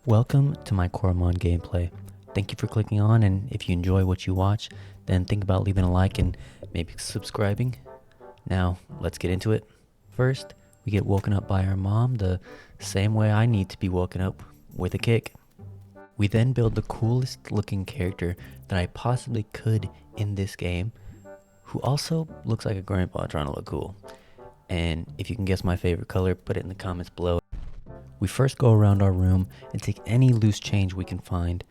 Welcome to my Coromon gameplay. Thank you for clicking on, and if you enjoy what you watch, then think about leaving a like and maybe subscribing. Now, let's get into it. First, we get woken up by our mom the same way I need to be woken up, with a kick. We then build the coolest looking character that I possibly could in this game, who also looks like a grandpa trying to look cool. And if you can guess my favorite color, put it in the comments below. We first go around our room and take any loose change we can find.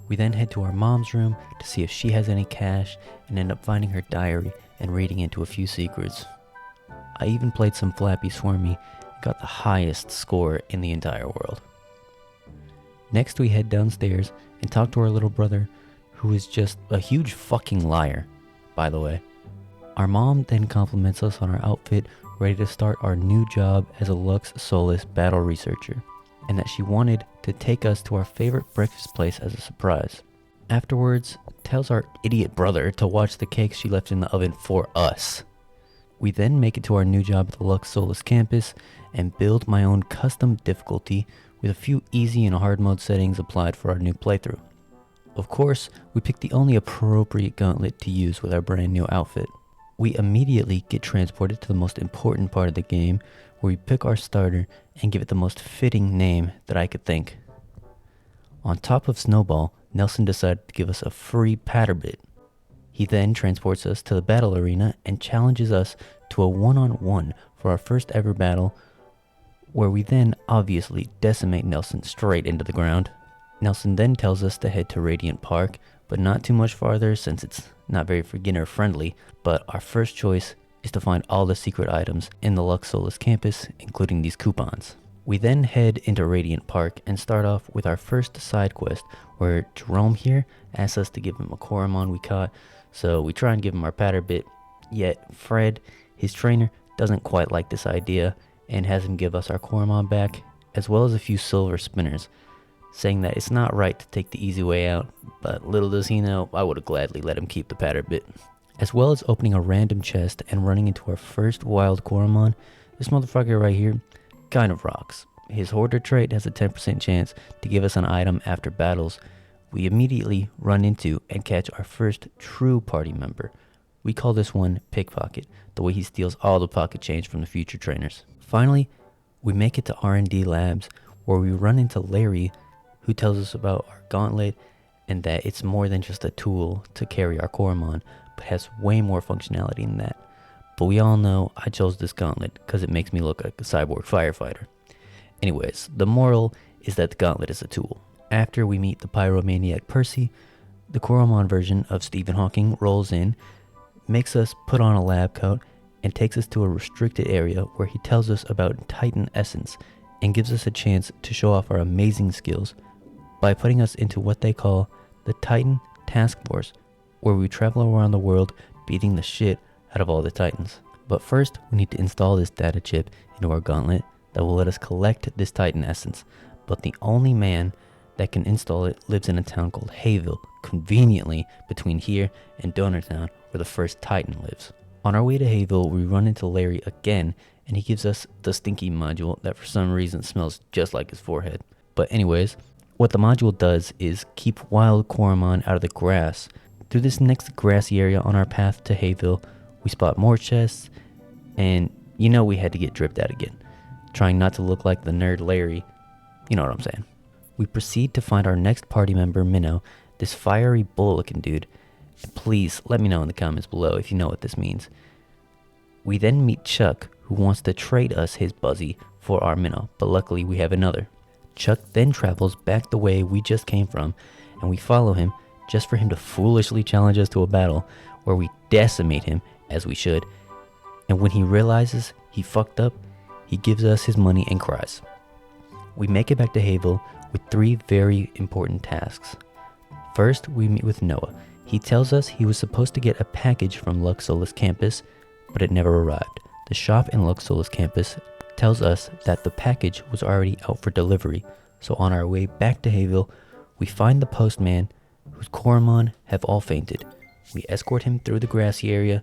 We then head to our mom's room to see if she has any cash and end up finding her diary and reading into a few secrets. I even played some Flappy Swarmy and got the highest score in the entire world. Next we head downstairs and talk to our little brother, who is just a huge fucking liar, by the way. Our mom then compliments us on our outfit, ready to start our new job as a Lux Solus battle researcher, and that she wanted to take us to our favorite breakfast place as a surprise. Afterwards, tells our idiot brother to watch the cakes she left in the oven for us. We then make it to our new job at the Lux Solus campus and build my own custom difficulty with a few easy and hard mode settings applied for our new playthrough. Of course, we pick the only appropriate gauntlet to use with our brand new outfit. We immediately get transported to the most important part of the game, where we pick our starter and give it the most fitting name that I could think. On top of Snowball, Nelson decided to give us a free Patterbit. He then transports us to the battle arena and challenges us to a one-on-one for our first ever battle, where we then obviously decimate Nelson straight into the ground. Nelson then tells us to head to Radiant Park, but not too much farther since it's not very beginner friendly, but our first choice is to find all the secret items in the Lux Solus campus, including these coupons. We then head into Radiant Park and start off with our first side quest, where Jerome here asks us to give him a Coromon we caught, so we try and give him our Patterbit, yet Fred, his trainer, doesn't quite like this idea and has him give us our Coromon back, as well as a few silver spinners, saying that it's not right to take the easy way out, but little does he know, I would have gladly let him keep the Patterbit. As well as opening a random chest and running into our first wild Coromon, this motherfucker right here kind of rocks. His hoarder trait has a 10% chance to give us an item after battles. We immediately run into and catch our first true party member. We call this one Pickpocket, the way he steals all the pocket change from the future trainers. Finally, we make it to R&D labs, where we run into Larry, who tells us about our gauntlet and that it's more than just a tool to carry our Coromon, but has way more functionality than that. But we all know I chose this gauntlet because it makes me look like a cyborg firefighter. Anyways, the moral is that the gauntlet is a tool. After we meet the pyromaniac Percy, the Coromon version of Stephen Hawking rolls in, makes us put on a lab coat, and takes us to a restricted area where he tells us about Titan Essence and gives us a chance to show off our amazing skills by putting us into what they call the Titan Task Force, where we travel around the world beating the shit out of all the Titans. But first, we need to install this data chip into our gauntlet that will let us collect this Titan Essence, but the only man that can install it lives in a town called Hayville, conveniently between here and Donortown, where the first Titan lives. On our way to Hayville, we run into Larry again, and he gives us the stinky module that for some reason smells just like his forehead. But anyways, what the module does is keep wild Coromon out of the grass. Through this next grassy area on our path to Hayville, we spot more chests, and you know we had to get dripped out again, trying not to look like the nerd Larry, you know what I'm saying. We proceed to find our next party member, Minnow, this fiery bull-looking dude. And please let me know in the comments below if you know what this means. We then meet Chuck, who wants to trade us his Buzzy for our Minnow, but luckily we have another. Chuck then travels back the way we just came from, and we follow him just for him to foolishly challenge us to a battle where we decimate him, as we should. And when he realizes he fucked up, he gives us his money and cries. We make it back to Hayville with 3 very important tasks. First, we meet with Noah. He tells us he was supposed to get a package from Lux Solus campus, but it never arrived. The shop in Lux Solus campus tells us that the package was already out for delivery, so on our way back to Hayville, we find the postman, whose Coromon have all fainted. We escort him through the grassy area,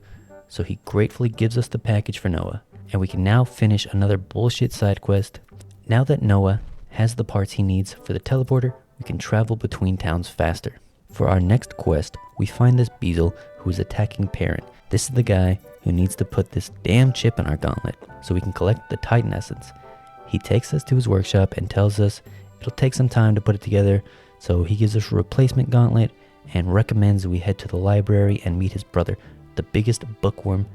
so he gratefully gives us the package for Noah, and we can now finish another bullshit side quest. Now that Noah has the parts he needs for the teleporter, we can travel between towns faster. For our next quest, we find this Beezle who is attacking Perrin. This is the guy who needs to put this damn chip in our gauntlet so we can collect the Titan Essence. He takes us to his workshop and tells us it'll take some time to put it together, so he gives us a replacement gauntlet and recommends we head to the library and meet his brother, the biggest bookworm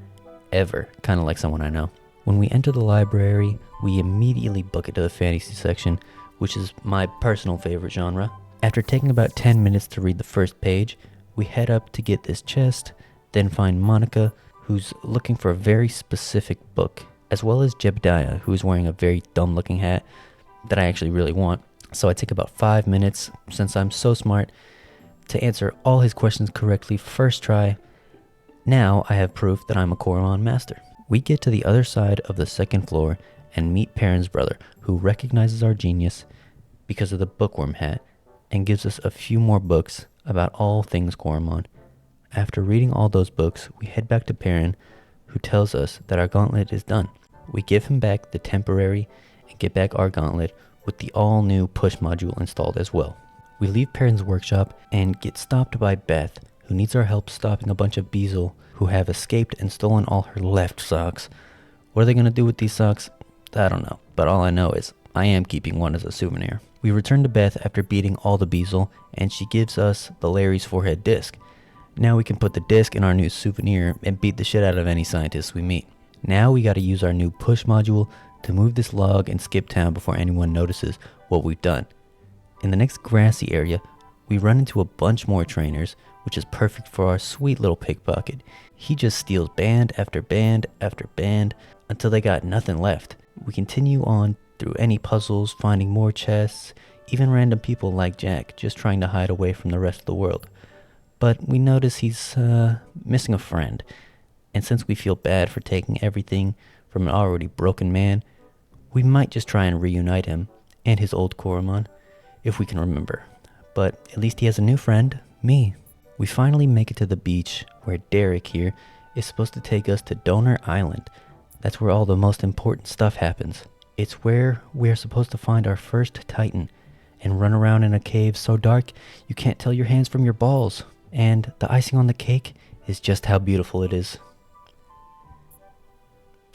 ever, kind of like someone I know. When we enter the library, we immediately book it to the fantasy section, which is my personal favorite genre. After taking about 10 minutes to read the first page, we head up to get this chest, then find Monica, who's looking for a very specific book, as well as Jebediah, who is wearing a very dumb looking hat that I actually really want. So I take about 5 minutes, since I'm so smart, to answer all his questions correctly first try. Now I have proof that I'm a Coromon master. We get to the other side of the second floor and meet Perrin's brother, who recognizes our genius because of the bookworm hat and gives us a few more books about all things Coromon. After reading all those books, we head back to Perrin, who tells us that our gauntlet is done. We give him back the temporary and get back our gauntlet with the all-new push module installed as well. We leave Perrin's workshop and get stopped by Beth, who needs our help stopping a bunch of Beezle who have escaped and stolen all her left socks. What are they going to do with these socks? I don't know, but all I know is I am keeping one as a souvenir. We return to Beth after beating all the Beezle, and she gives us the Larry's forehead disc. Now we can put the disc in our new souvenir and beat the shit out of any scientists we meet. Now we gotta use our new push module to move this log and skip town before anyone notices what we've done. In the next grassy area, we run into a bunch more trainers, which is perfect for our sweet little pickpocket. He just steals band after band after band until they got nothing left. We continue on through any puzzles, finding more chests, even random people like Jack just trying to hide away from the rest of the world. But we notice he's missing a friend, and since we feel bad for taking everything from an already broken man, we might just try and reunite him and his old Coromon, if we can remember. But at least he has a new friend, me. We finally make it to the beach, where Derek here is supposed to take us to Donor Island. That's where all the most important stuff happens. It's where we are supposed to find our first Titan, and run around in a cave so dark you can't tell your hands from your balls. And the icing on the cake is just how beautiful it is.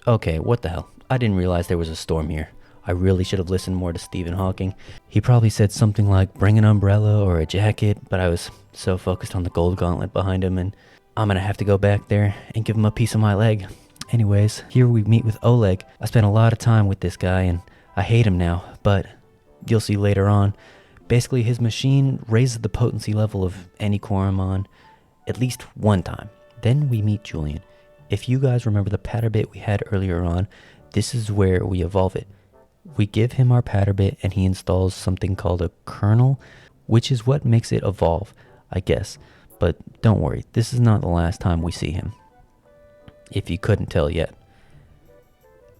Okay, what the hell? I didn't realize there was a storm here. I really should have listened more to Stephen Hawking. He probably said something like bring an umbrella or a jacket, but I was so focused on the gold gauntlet behind him, and I'm gonna have to go back there and give him a piece of my leg. Anyways, here we meet with Oleg. I spent a lot of time with this guy and I hate him now, but you'll see later on. Basically, his machine raises the potency level of any Coromon at least one time. Then we meet Julian. If you guys remember the patter bit we had earlier on, this is where we evolve it. We give him our patter bit and he installs something called a kernel, which is what makes it evolve, I guess. But don't worry, this is not the last time we see him, if you couldn't tell yet.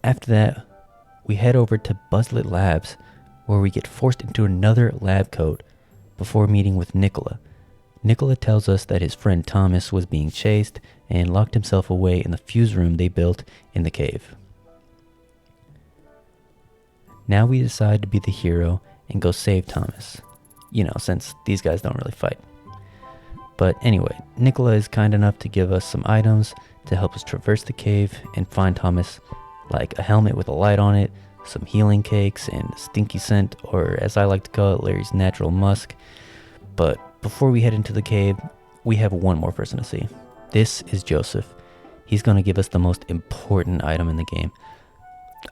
After that, we head over to Buzzlet Labs, where we get forced into another lab coat before meeting with Nicola. Nicola tells us that his friend Thomas was being chased and locked himself away in the fuse room they built in the cave. Now we decide to be the hero and go save Thomas. You know, since these guys don't really fight. But anyway, Nicola is kind enough to give us some items to help us traverse the cave and find Thomas, like a helmet with a light on it, some healing cakes, and stinky scent, or as I like to call it, Larry's natural musk. But before we head into the cave, we have one more person to see. This is Joseph. He's going to give us the most important item in the game.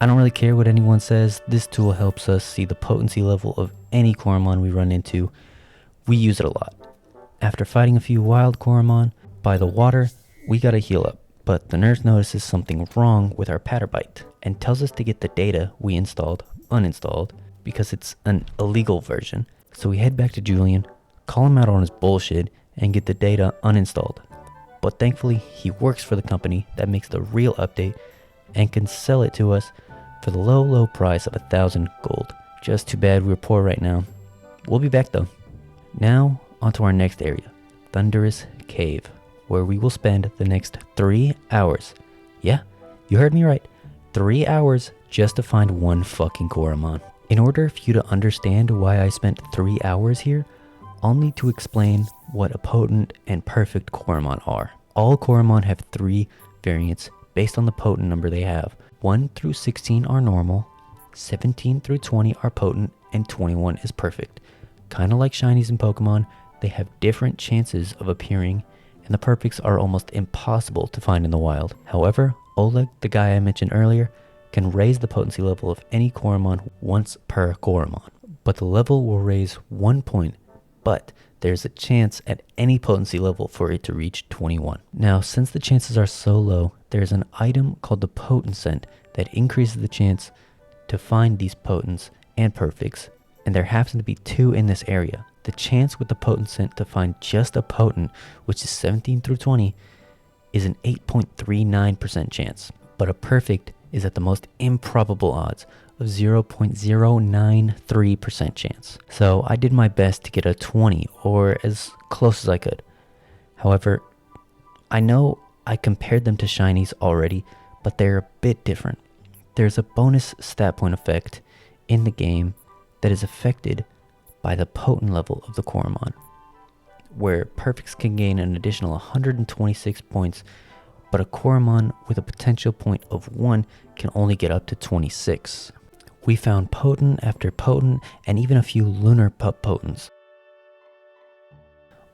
I don't really care what anyone says, this tool helps us see the potency level of any Coromon we run into. We use it a lot. After fighting a few wild Coromon by the water, we gotta heal up. But the nurse notices something wrong with our Patterbyte and tells us to get the data we installed uninstalled because it's an illegal version. So we head back to Julian, call him out on his bullshit, and get the data uninstalled. But thankfully, he works for the company that makes the real update and can sell it to us for the low price of 1,000 gold. Just too bad we're poor right now. We'll be back though. Now, onto our next area, Thunderous Cave, where we will spend the next 3 hours. Yeah, you heard me right. 3 hours just to find one fucking Coromon. In order for you to understand why I spent 3 hours here, I'll need to explain what a potent and perfect Coromon are. All Coromon have 3 variants based on the potent number they have. 1 through 16 are normal, 17 through 20 are potent, and 21 is perfect. Kinda like shinies in Pokemon, they have different chances of appearing, and the perfects are almost impossible to find in the wild. However, Oleg, the guy I mentioned earlier, can raise the potency level of any Coromon once per Coromon, but the level will raise 1 point, but there's a chance at any potency level for it to reach 21. Now, since the chances are so low, there's an item called the Potent Scent that increases the chance to find these potents and perfects, and there happen to be 2 in this area. The chance with the Potent Scent to find just a potent, which is 17 through 20, is an 8.39% chance, but a perfect is at the most improbable odds of 0.093% chance. So I did my best to get a 20 or as close as I could. However, I know I compared them to shinies already, but they're a bit different. There's a bonus stat point effect in the game that is affected by the potent level of the Coromon, where perfects can gain an additional 126 points, but a Coromon with a potential point of 1 can only get up to 26. We found potent after potent and even a few lunar pup potents,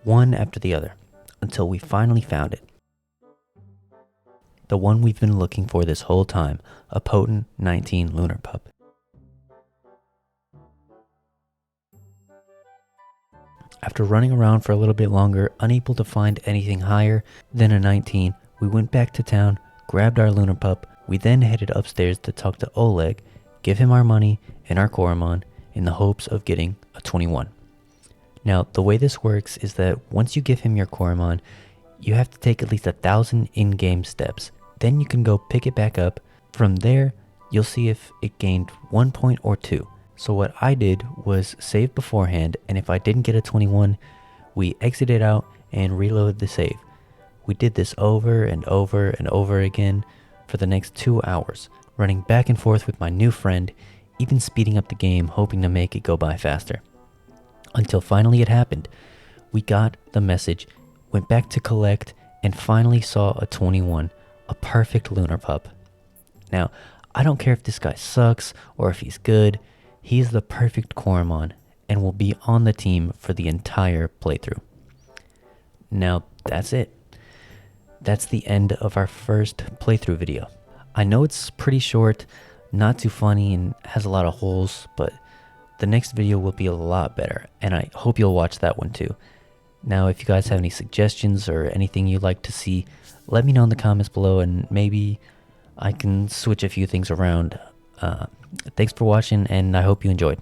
one after the other, until we finally found it. The one we've been looking for this whole time, a potent 19 lunar pup. After running around for a little bit longer, unable to find anything higher than a 19, we went back to town, grabbed our lunar pup. We then headed upstairs to talk to Oleg, give him our money and our Coromon in the hopes of getting a 21. Now, the way this works is that once you give him your Coromon, you have to take at least 1,000 in-game steps. Then you can go pick it back up. From there, you'll see if it gained 1 point or 2. So what I did was save beforehand, and if I didn't get a 21, we exited out and reloaded the save. We did this over and over and over again for the next 2 hours, running back and forth with my new friend, even speeding up the game, hoping to make it go by faster. Until finally it happened. We got the message, went back to collect, and finally saw a 21, a perfect lunar pup. Now, I don't care if this guy sucks or if he's good, he's the perfect Coromon and will be on the team for the entire playthrough. Now, that's it. That's the end of our first playthrough video. I know it's pretty short, not too funny, and has a lot of holes, but the next video will be a lot better, and I hope you'll watch that one too. Now, if you guys have any suggestions or anything you'd like to see, let me know in the comments below, and maybe I can switch a few things around. Thanks for watching, and I hope you enjoyed.